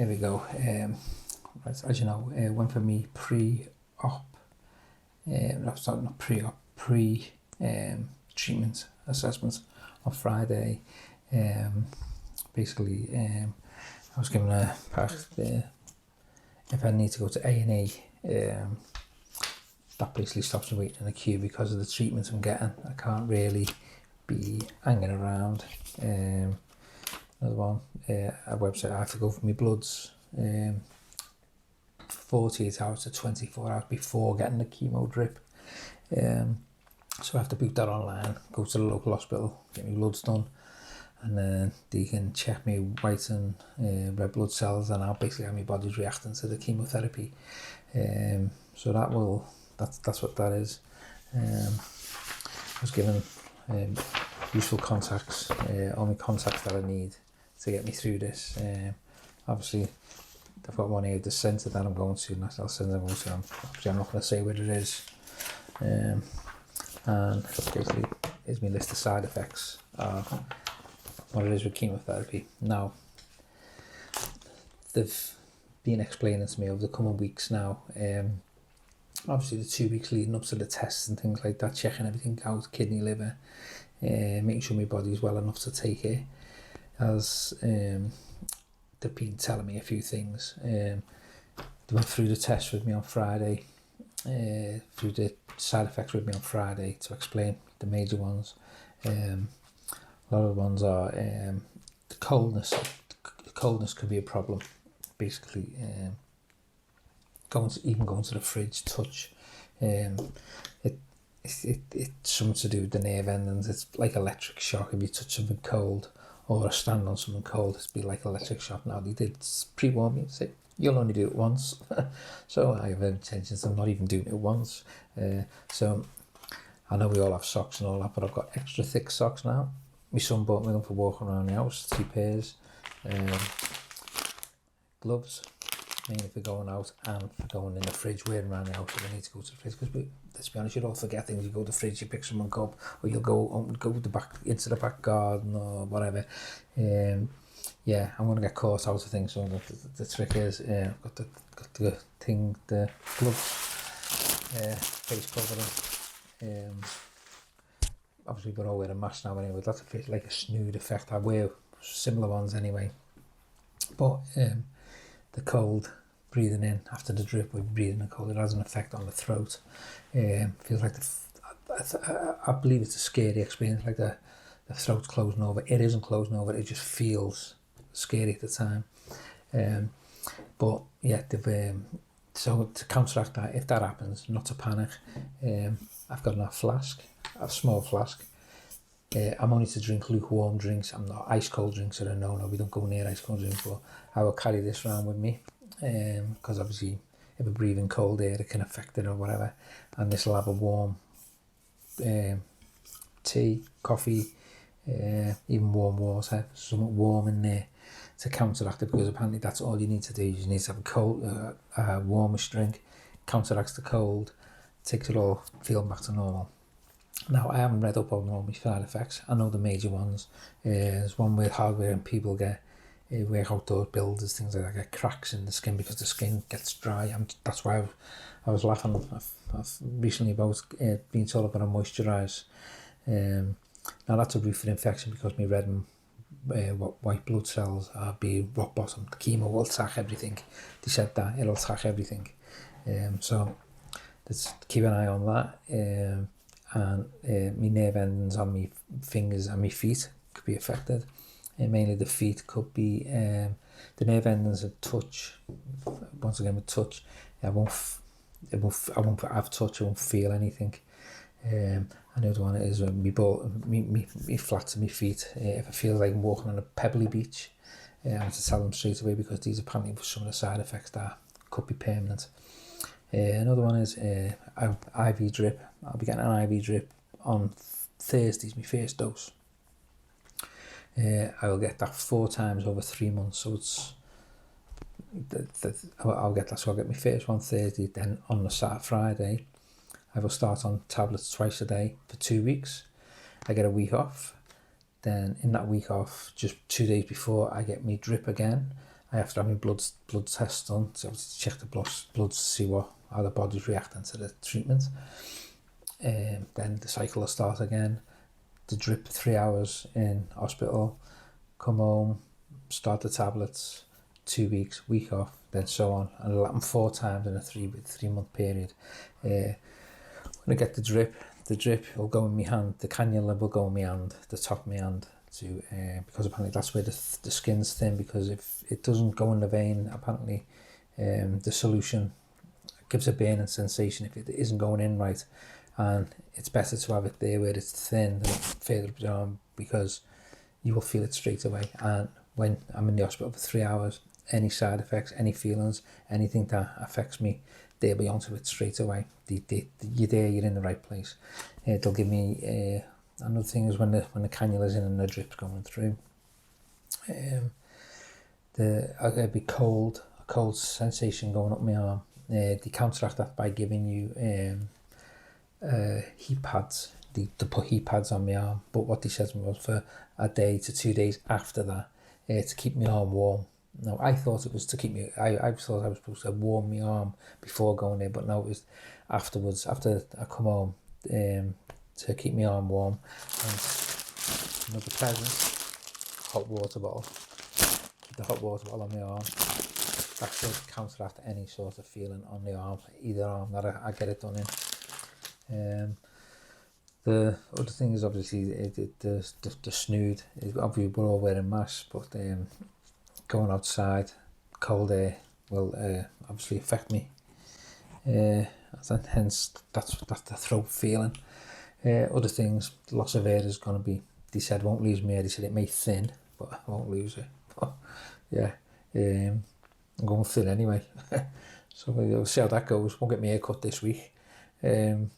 we go. As you know, went for me pre-op, not pre-op, treatment assessments on Friday. Basically, I was given a pack if I need to go to A&E. That basically stops me waiting in the queue because of the treatment I'm getting. I can't really be hanging around. Another one, a website, I have to go for my bloods 48 hours to 24 hours before getting the chemo drip. So I have to book that online, go to the local hospital, get my bloods done, and then they can check me white and red blood cells, and I'll basically have my body's reacting to the chemotherapy. So that's what that is. I was given useful contacts, all my contacts that I need to get me through this. Obviously, I've got one here, the centre that I'm going to, National Centre I'm going to. I'm not going to say where it is. And basically, here's my list of side effects of what it is with chemotherapy. Now, they've been explaining to me over the coming weeks now. Obviously, the 2 weeks leading up to the tests and things like that, checking everything out, kidney, liver, making sure my body's well enough to take it. As they've been telling me a few things. They went through the test with me on Friday, through the side effects with me on Friday to explain the major ones. A lot of the ones are the coldness. The coldness could be a problem. Basically, going to the fridge, touch. It's something to do with the nerve endings. It's like electric shock if you touch something cold, or stand on something cold. It'd be like electric shock. Now they did pre-warn me and say you'll only do it once. So I have intentions of not even doing it once. So I know we all have socks and all that, but I've got extra thick socks now. My son bought me them for walking around the house, 3 pairs. Gloves, mainly for going out and for going in the fridge, wearing around the house if I need to go to the fridge. Because let's be honest, you don't forget things. You go to the fridge, you pick someone up, or you'll go into the back garden or whatever. Yeah, I'm gonna get caught out of things. So the trick is, I've got the gloves, face covering. Obviously, we're all wearing masks now anyway. That's like a snood effect. I wear similar ones anyway. But the cold, breathing in after the drip, with breathing the cold, it has an effect on the throat. Feels like I believe it's a scary experience, like the throat's closing over. It isn't closing over, it just feels scary at the time. But yeah, so to counteract that, if that happens, not to panic, I've got a small flask. I'm only to drink lukewarm drinks. I'm not ice cold drinks, are a no. We don't go near ice cold drinks, but I will carry this around with me, because obviously if we're breathing cold air, it can affect it or whatever. And this will have a warm tea, coffee, even warm water, something warm in there to counteract it, because apparently that's all you need to do. You need to have a cold, warmish drink, counteracts the cold, takes it all, feel back to normal. Now, I haven't read up on all my side effects. I know the major ones. There's one with hardware and people get, where outdoor builders, things like that, get cracks in the skin because the skin gets dry. That's why I was laughing. I've recently about being told about to moisturise. Now, that's a route for infection because my red and white blood cells are being rock bottom. The chemo will attack everything. They said that it'll attack everything. So let's keep an eye on that. And my nerve endings on my fingers and my feet could be affected. Mainly the feet could be the nerve endings of touch. Once again with touch, I won't have touch. I won't feel anything. Another one is me flats of my feet. If I feel like I'm walking on a pebbly beach, I have to tell them straight away, because these apparently some of the side effects that could be permanent. Another one is IV drip. I'll be getting an IV drip on Thursdays, my first dose. I will get that 4 times over 3 months, so it's I'll get that. So I'll get my first one Thursday, then on the Friday I will start on tablets twice a day for 2 weeks. I get a week off. Then in that week off, just 2 days before, I get me drip again, I have to have my blood test done to check the blood to see how the body's reacting to the treatment. Then the cycle will start again. The drip 3 hours in hospital, come home, start the tablets, 2 weeks, week off, then so on. And it'll happen 4 times in a 3-month period. When I get the drip will go in my hand, the cannula will go in my hand, the top of my hand, to because apparently that's where the skin's thin, because if it doesn't go in the vein, apparently the solution gives a burning sensation if it isn't going in right, and it's better to have it there where it's thin than further up your arm, because you will feel it straight away. And when I'm in the hospital for 3 hours, any side effects, any feelings, anything that affects me, they'll be onto it straight away. You're there, you're in the right place. They'll give me another thing is when the cannula's in and the drip's going through. I'll be a cold sensation going up my arm. They counteract that by giving you heat pads. They put heat pads on my arm, but what they said was for a day to 2 days after that, to keep my arm warm. Now, I thought it was to keep me, I thought I was supposed to warm my arm before going there, but no, it was afterwards, after I come home, to keep my arm warm. And another present, hot water bottle. Keep the hot water bottle on my arm. That should counteract any sort of feeling on the arm, either arm that I get it done in. The other thing is obviously the snood. Obviously we're all wearing masks, but going outside, cold air will obviously affect me. Hence that's the throat feeling. Other things, loss of air is going to be, they said won't lose my hair, they said it may thin, but I won't lose it. But yeah, I'm going thin anyway. So we'll see how that goes. Won't get my hair cut this week. And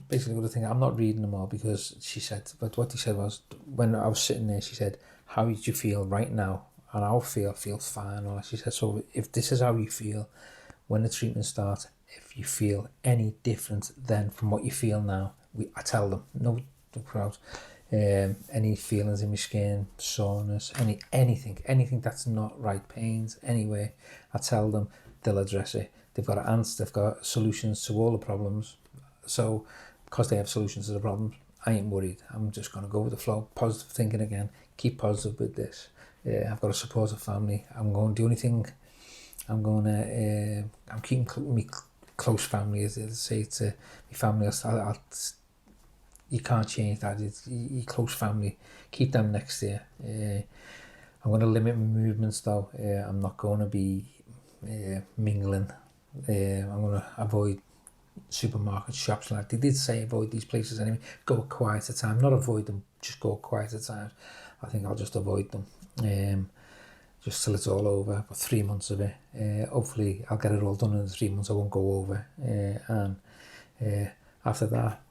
basically other thing, I'm not reading them all because she said, but what they said was, when I was sitting there, she said, how did you feel right now? And I'll feel fine. Or she said, so if this is how you feel when the treatment starts, if you feel any different than from what you feel now, I tell them, no crowds, any feelings in my skin, soreness, anything that's not right, pains, anywhere, I tell them, they'll address it. They've got answers, they've got solutions to all the problems. So because they have solutions to the problems, I ain't worried. I'm just going to go with the flow, positive thinking again, keep positive with this. I've got a supportive family. I'm going to do anything. I'm keeping me close family, as I say to my family. You can't change that. It's your close family. Keep them next to you. I'm going to limit my movements though. I'm not going to be mingling. I'm going to avoid supermarkets, shops like they did say avoid these places anyway. Go at quieter time, not avoid them, just go at quieter times. I think I'll just avoid them. Just till it's all over. But 3 months of it. Hopefully I'll get it all done in the 3 months. I won't go over. And after that,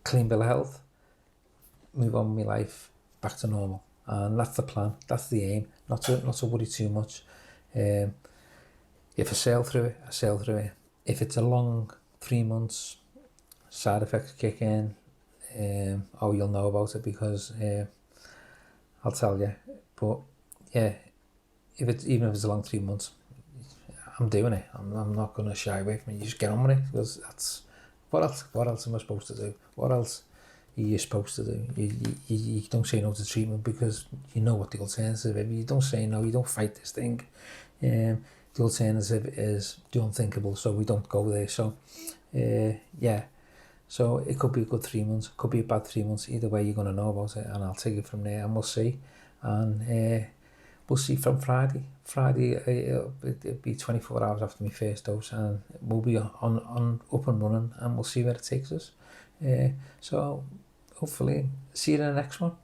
clean bill of health, move on with my life back to normal. And that's the plan. That's the aim. Not to worry too much. If I sail through it, I sail through it. If it's a long 3 months, side effects kick in, you'll know about it because I'll tell you. But yeah, even if it's a long 3 months, I'm doing it. I'm not going to shy away from it. You just get on with it, because that's what else am I supposed to do? What else are you supposed to do? You don't say no to treatment because you know what the alternative is. If you don't say no, you don't fight this thing. The alternative is the unthinkable, so we don't go there. So yeah, so it could be a good 3 months, could be a bad 3 months. Either way, you're going to know about it, and I'll take it from there, and we'll see. And we'll see from Friday. It'll be 24 hours after my first dose, and we'll be on up and running, and we'll see where it takes us. So hopefully see you in the next one.